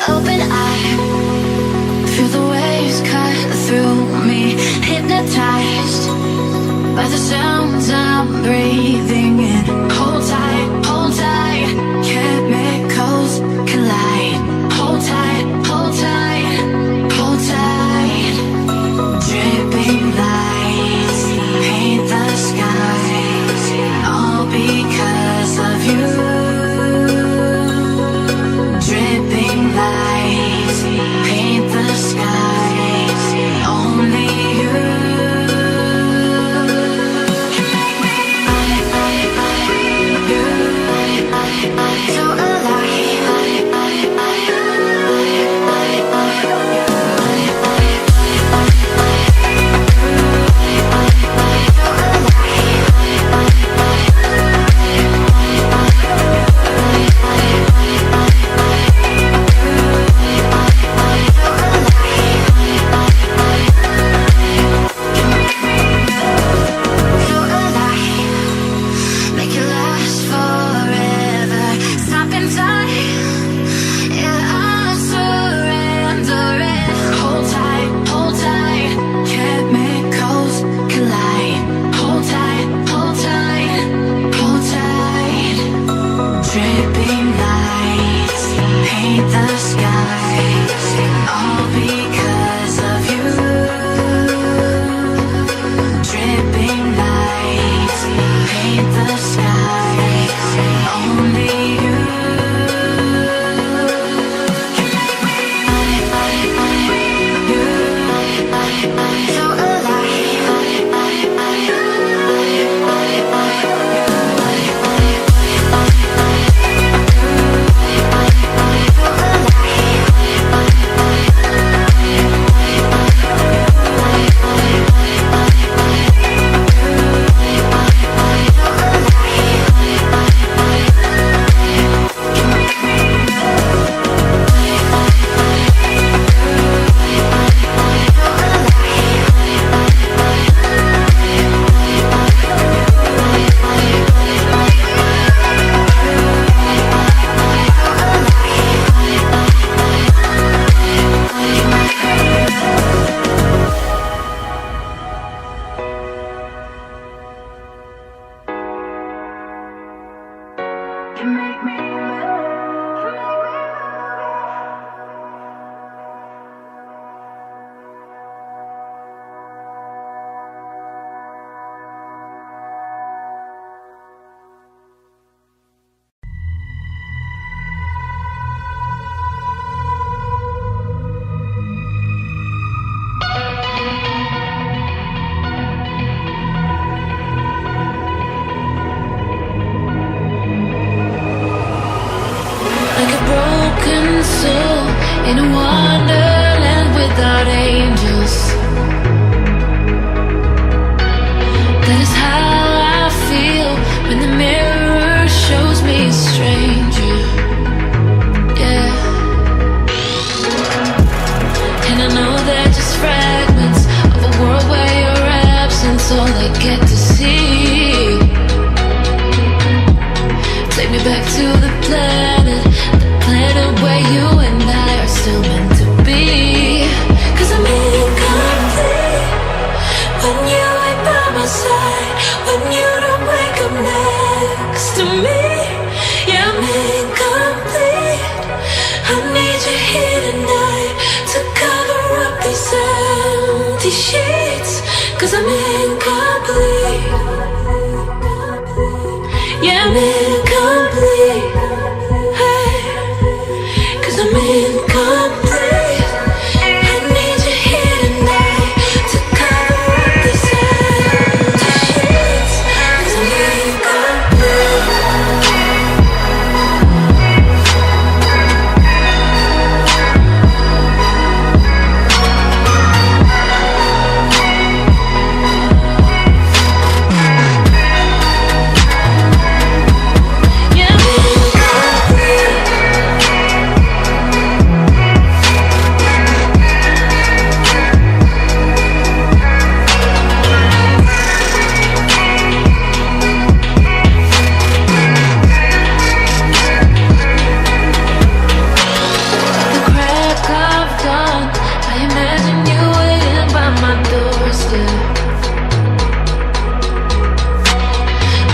Open eye, feel the waves cut through me. Hypnotized by the sounds I'm breathing in. Hold tight, chemicals collide. Hold tight, hold tight, hold tight. Dripping lights paint the skies, all because of you. Dripping lights paint the skies, only you. You that's all I get to see. Take me back to the planet where you and I are still meant to be. 'Cause I'm incomplete when you ain't by my side, when you don't wake up next to me. Yeah, I'm incomplete. I need you here tonight to cover up these empty sheets. 'Cause I'm incomplete. Yeah, I'm incomplete. Hey, 'cause I'm incomplete. I need you here tonight to cover up these empty sheets. 'Cause I'm incomplete.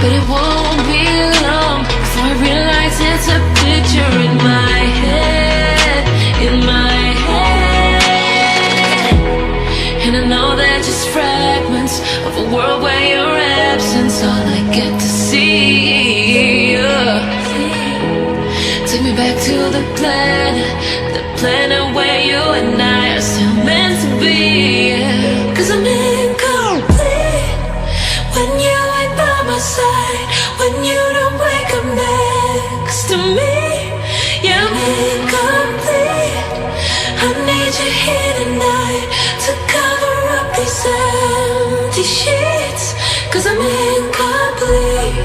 But it won't be long before I realize it's a picture in my head, in my head. And I know they're just fragments of a world where your absence all I get to see. Take me back to the planet where you and I are still meant to be. 'Cause I'm incomplete when you ain't by my side, when you don't wake up next to me. Yeah, I'm incomplete. I need you here tonight to cover up these empty sheets. 'Cause I'm incomplete.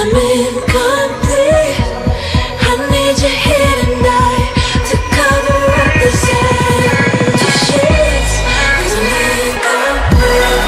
I'm incomplete. I need you here tonight to cover up this empty sheets. 'Cause I'm incomplete.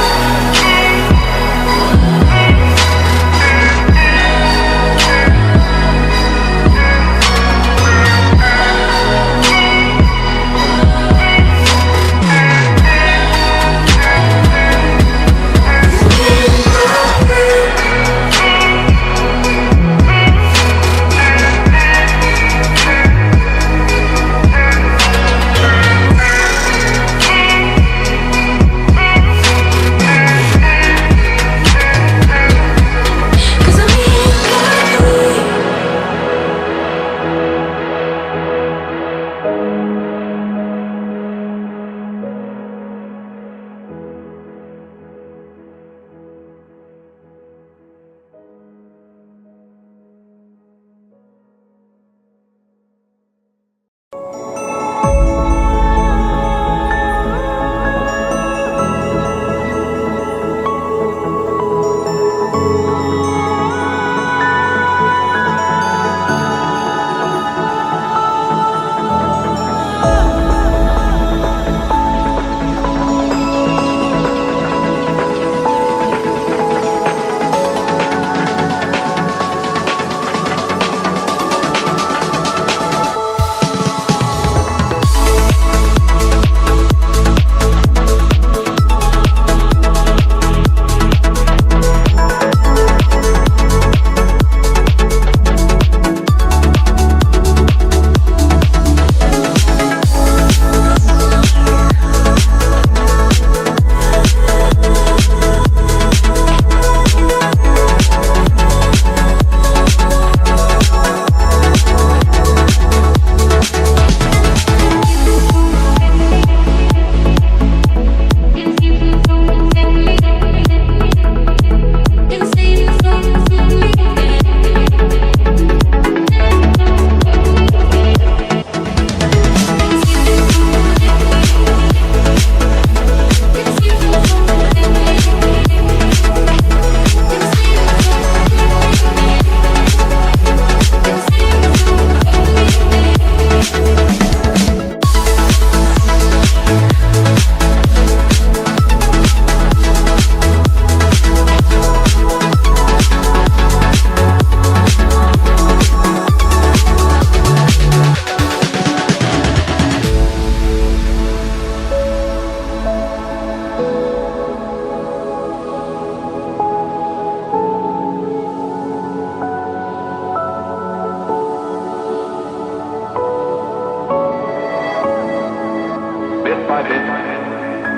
bit,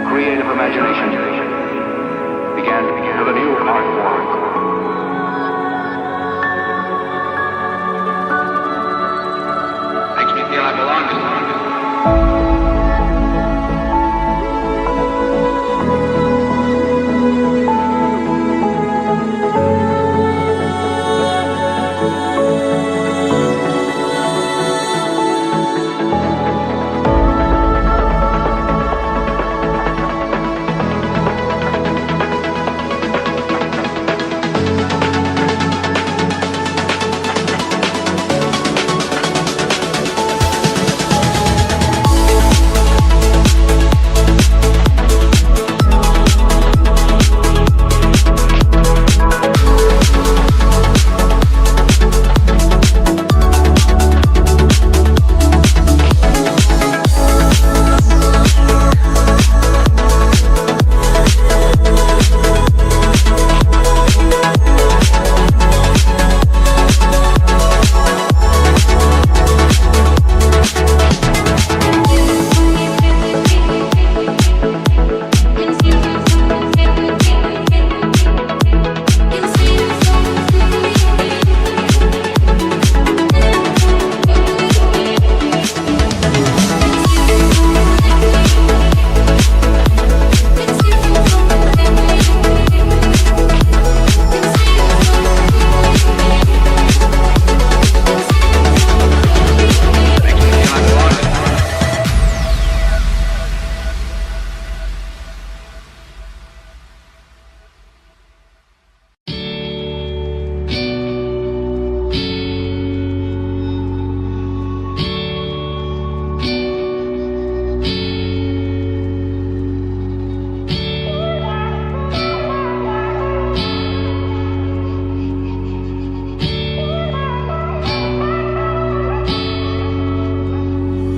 creative imagination began to build a new art form. Makes me feel I belong to something.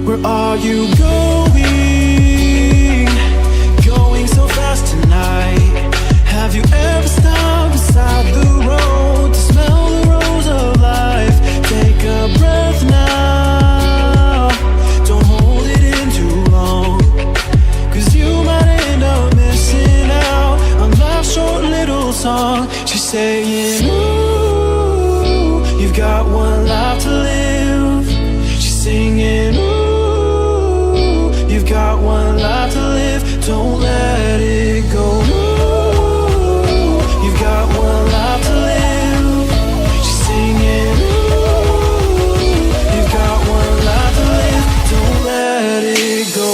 Where are you going? Going so fast tonight. Have you ever stopped beside the road to smell the rose of life? Take a breath now. Don't hold it in too long, 'cause you might end up missing out on life's short little song. She's saying, ooh, you've got one life to live. She's singing, ooh, you've got one life to live, don't let it go. Ooh, you've got one life to live. She's singing, ooh, you've got one life to live, don't let it go.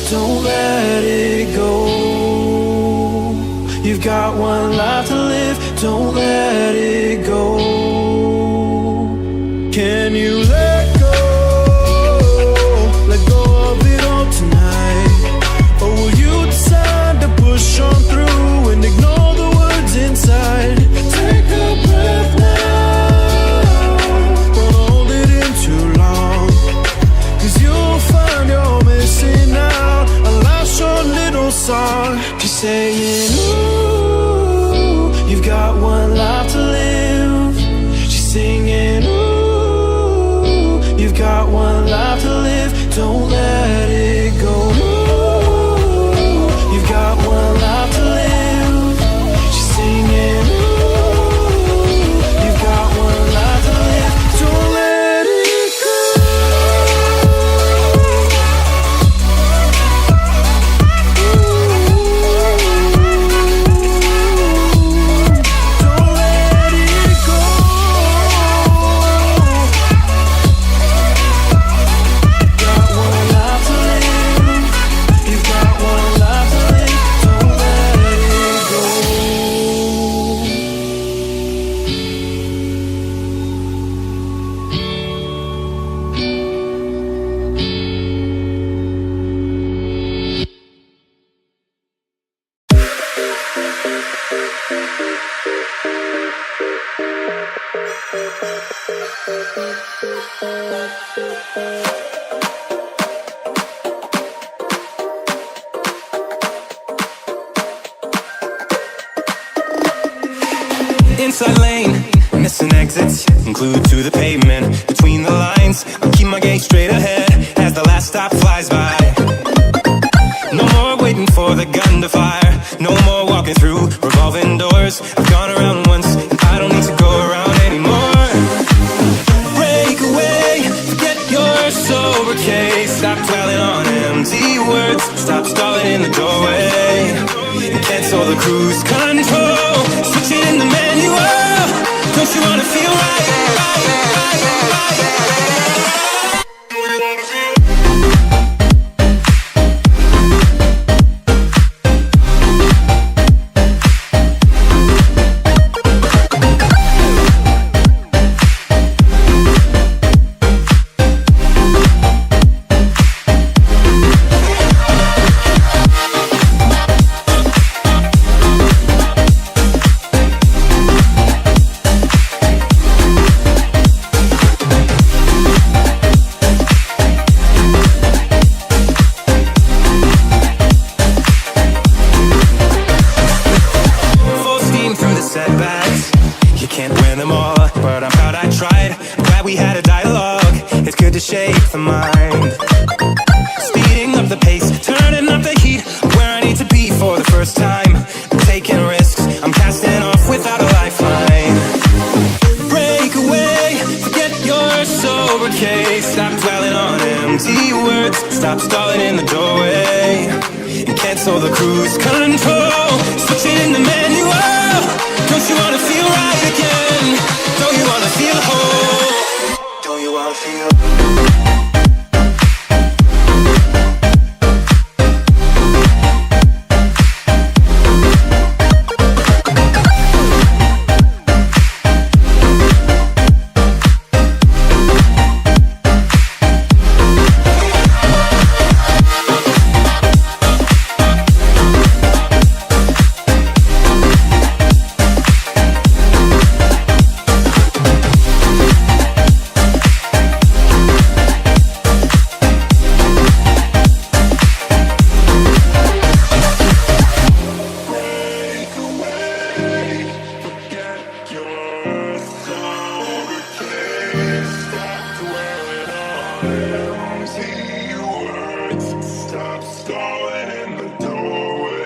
Don't let it go. You've got one life to live, don't let it go. Can you let go? Let go of it all tonight. Or will you decide to push on through and ignore the words inside? Take a breath now. Don't hold it in too long, 'cause you'll find you're missing out. Short little song, she's saying, ooh, you've got one life to live. She's singing, ooh, Inside lane, missing exits, glued to the pavement. Between the lines, I'll keep my gaze straight ahead as the last stop flies by. No more waiting for the gun to fire. No more walking through revolving doors. I've gone around once, and I don't need to go around anymore. Break away, forget your sober case. Stop dwelling on empty words. Stop stalling in the doorway and cancel the cruise control. Switch it in the manual. Don't you wanna feel right? Setbacks, you can't win them all, but I'm proud I tried. I'm glad we had a dialogue. It's good to shape the mind. Speeding up the pace, turning up the heat. I'm where I need to be for the first time. I'm taking risks, I'm casting off without a lifeline. Break away, forget your sober case. Stop dwelling on empty words. Stop stalling in the doorway and cancel the cruise control. Switch it in the manual. Don't you wanna feel right again? Don't you wanna feel whole? Don't you wanna feel? Stop stalling in the doorway.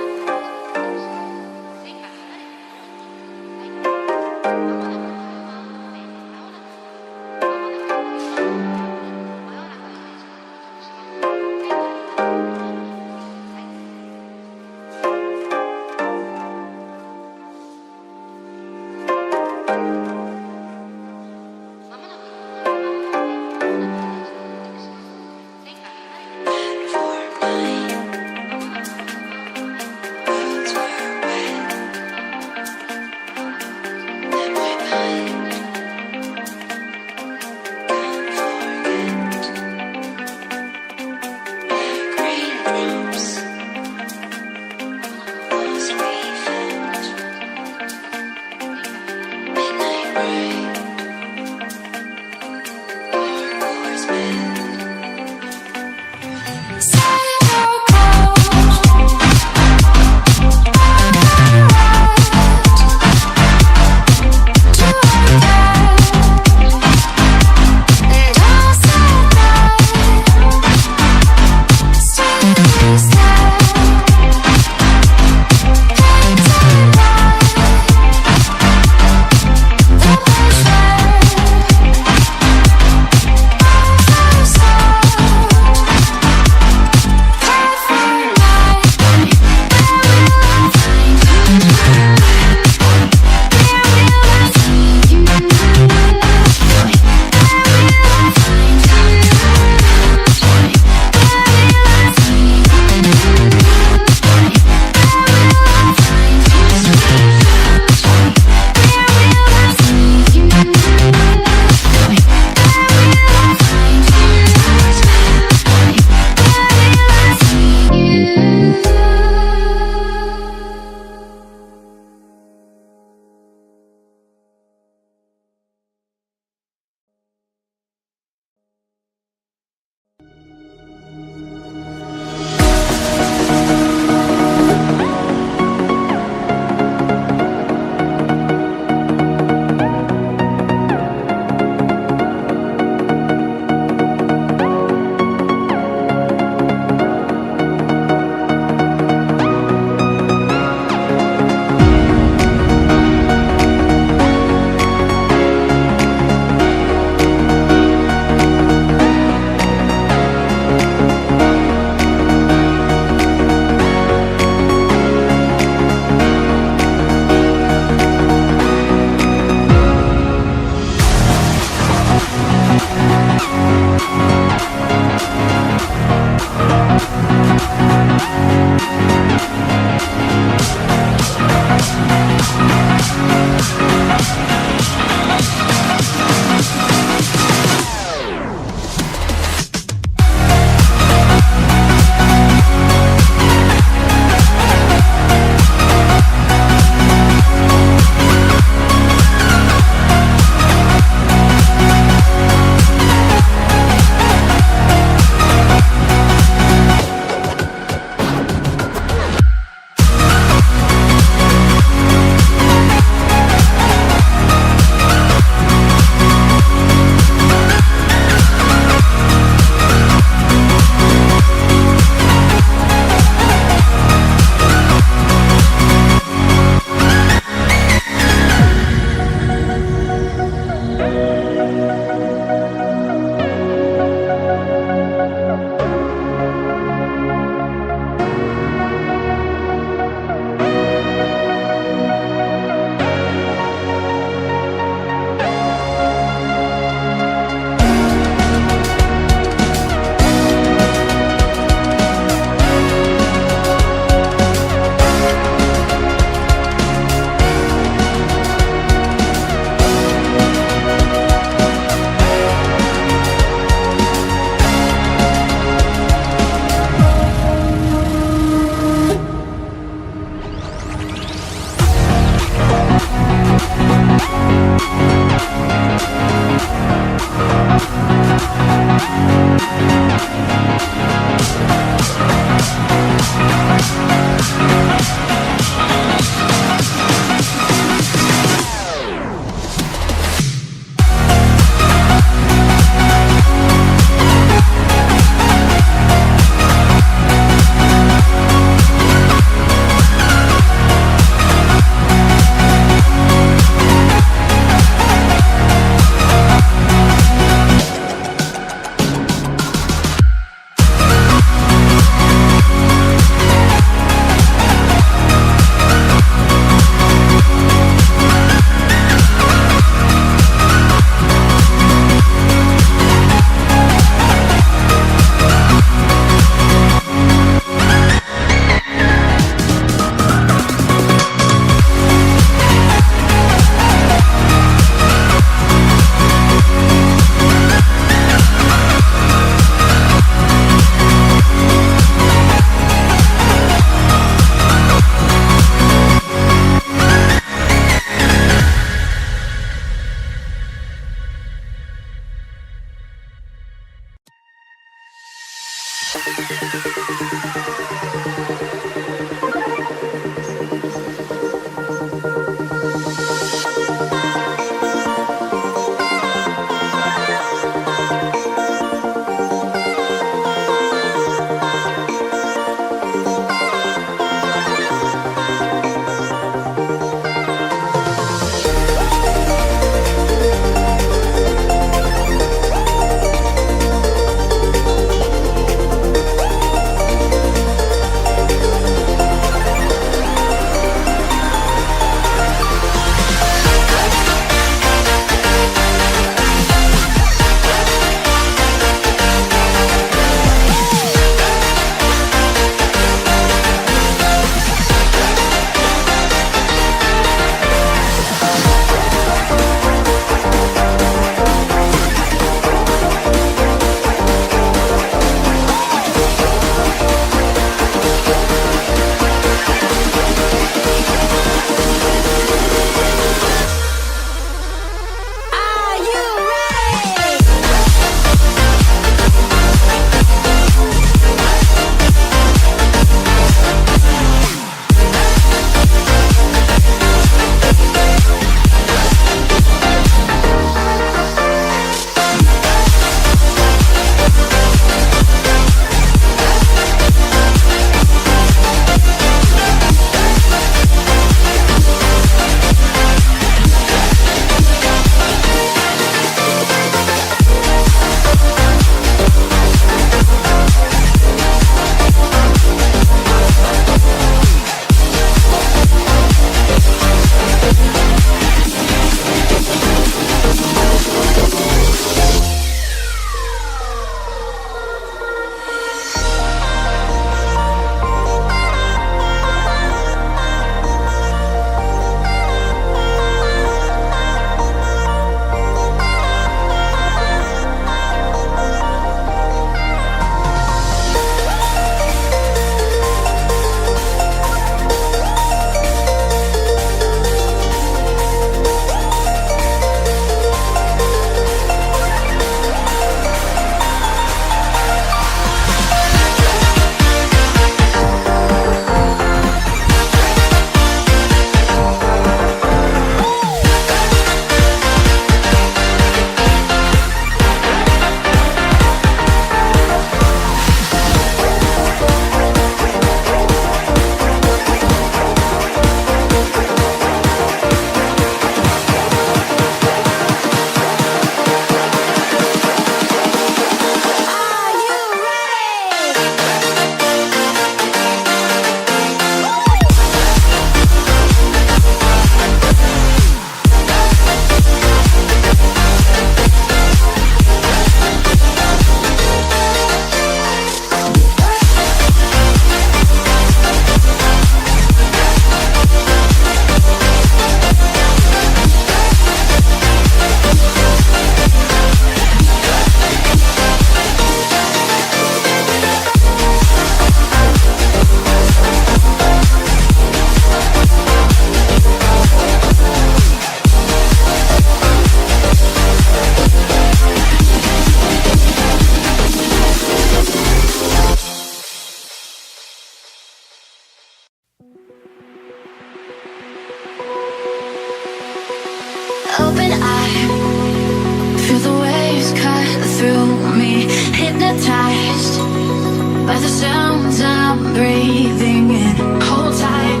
the sounds I'm breathing in. Hold tight,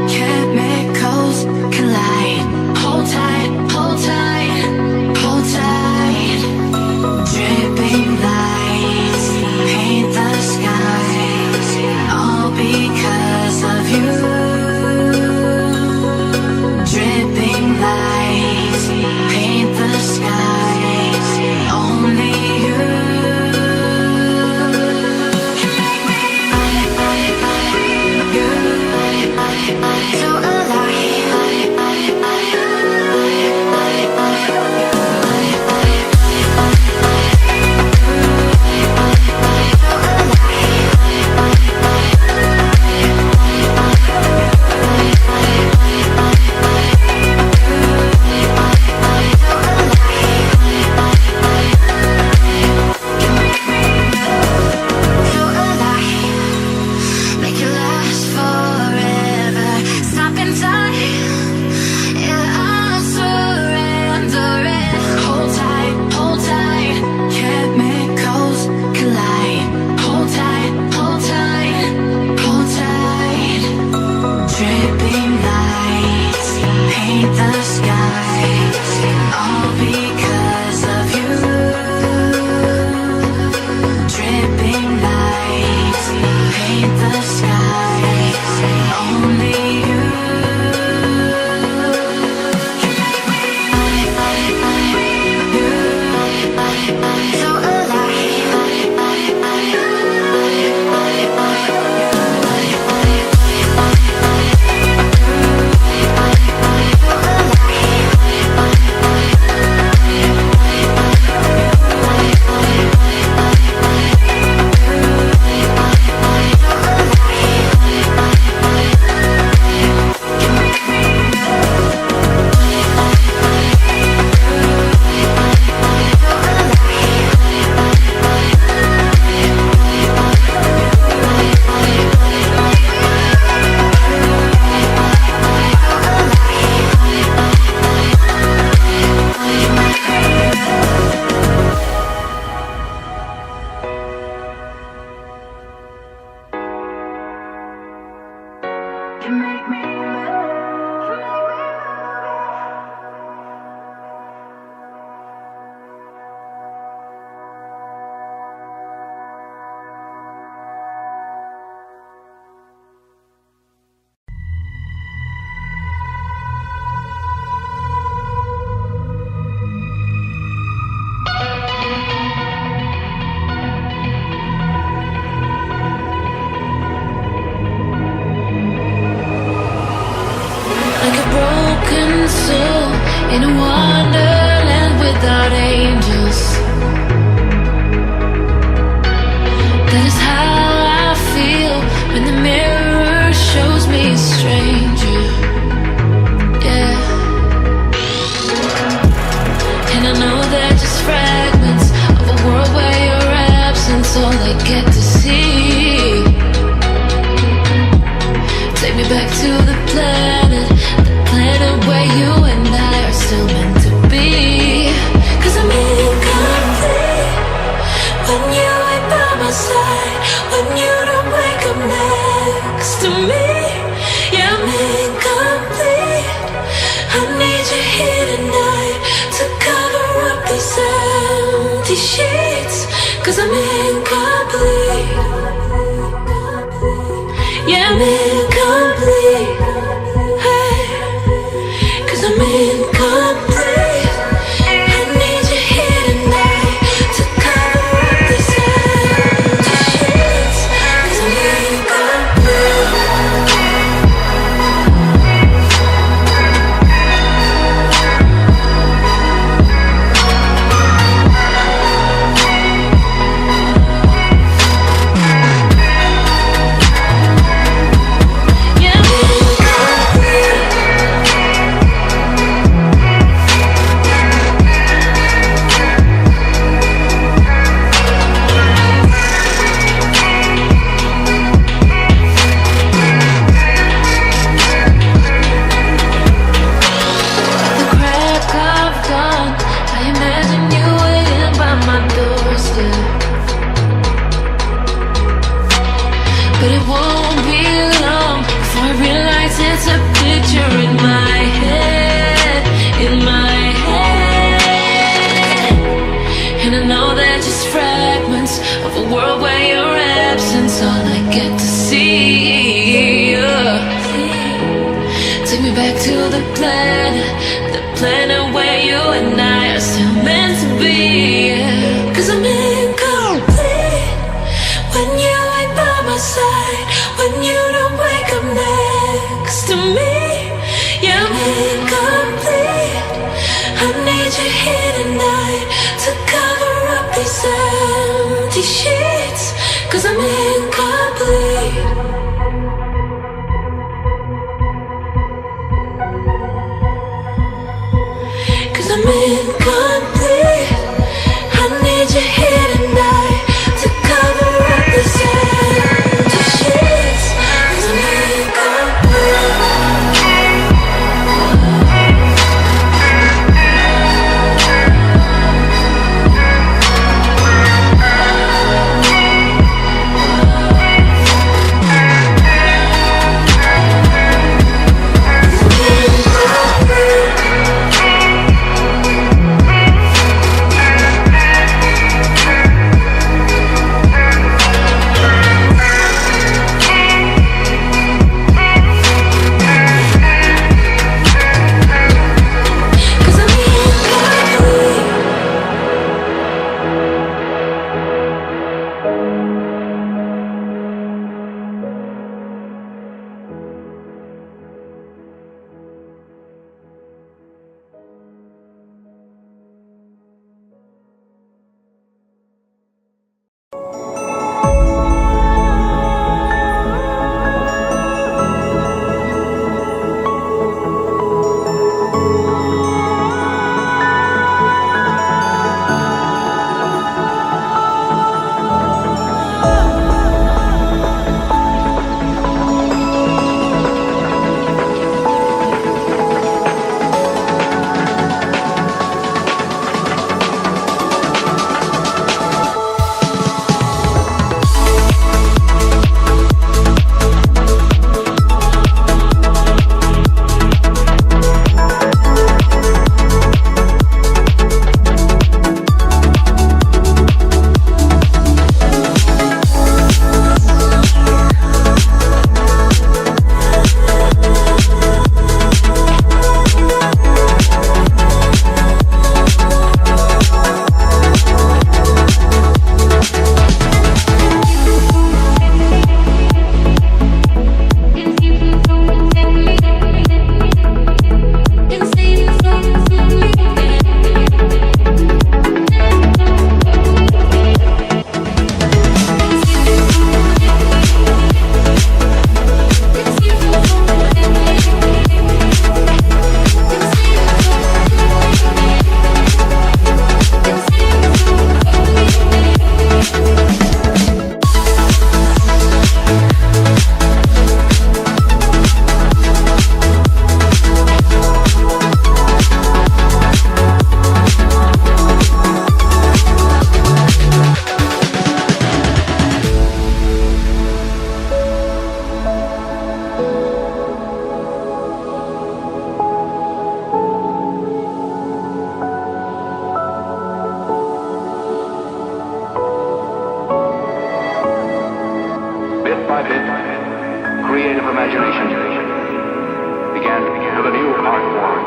chemicals collide. Hold tight, hold tight, hold tight. Dripping lights paint the skies, all because of you. Dripping lights paint the skies, only you. So make it last forever. Stop in time. Yeah, I'm surrendering. Hold tight, chemicals collide. Hold tight, hold tight, hold tight. Dripping lights paint the skies, all because of you. Dripping lights paint the skies, only you. So like a broken soul in a wonderland without angels. That is how I feel when the mirror shows me a stranger. Yeah. And I know they're just fragments of a world where your absence all I get to see. Take me back to the planet where you and I are still meant to be. 'Cause I'm incomplete when you ain't by my side, when you don't wake up next to me. Yeah, I'm incomplete. I need you here tonight to cover up these empty sheets. 'Cause I'm incomplete. Yeah, I'm incomplete. I'm incomplete. I need you here tonight to cover up these empty sheets. 'Cause I'm incomplete. won't be long before I realize it's a picture in my head, in my head. And I know they're just fragments of a world where your absence all I get to see. Take me back to the planet where you and I are still meant to be. 'Cause I'm incomplete when you ain't by my side, when you don't wake up next to me. Yeah, I'm incomplete. I need you here tonight to cover up these empty sheets. 'Cause I'm incomplete. I'm incomplete. I need you here tonight to cover up this empty sheets. 'Cause I'm creative imagination began with a new art form.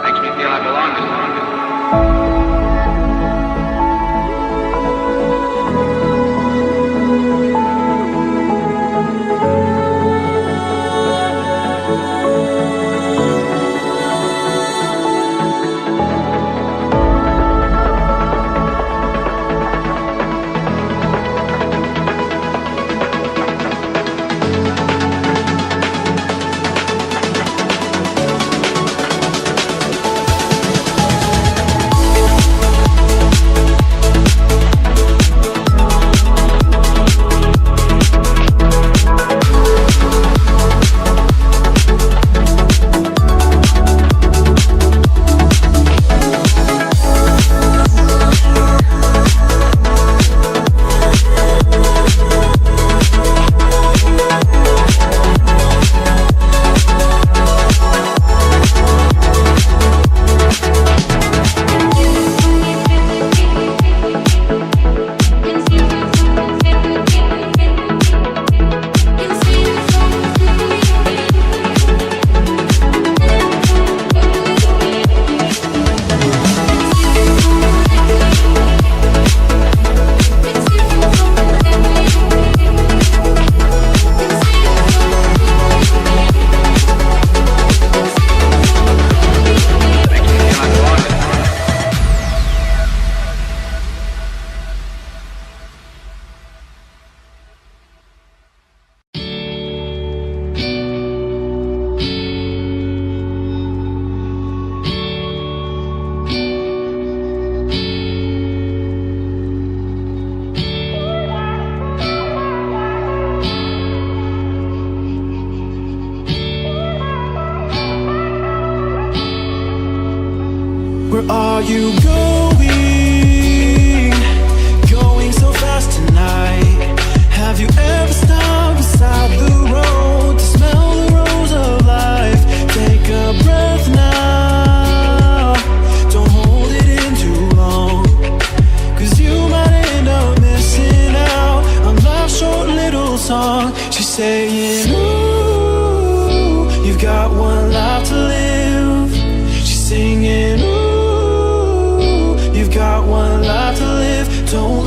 Makes me feel I belong to something. are you going so fast tonight? Have you ever stopped beside the road to smell the rose of life? Take a breath now, don't hold it in too long, 'cause you might end up missing out on life's short little song. She's saying, ooh, you've got one life to live. She's singing, ooh, you've got one life to live. Don't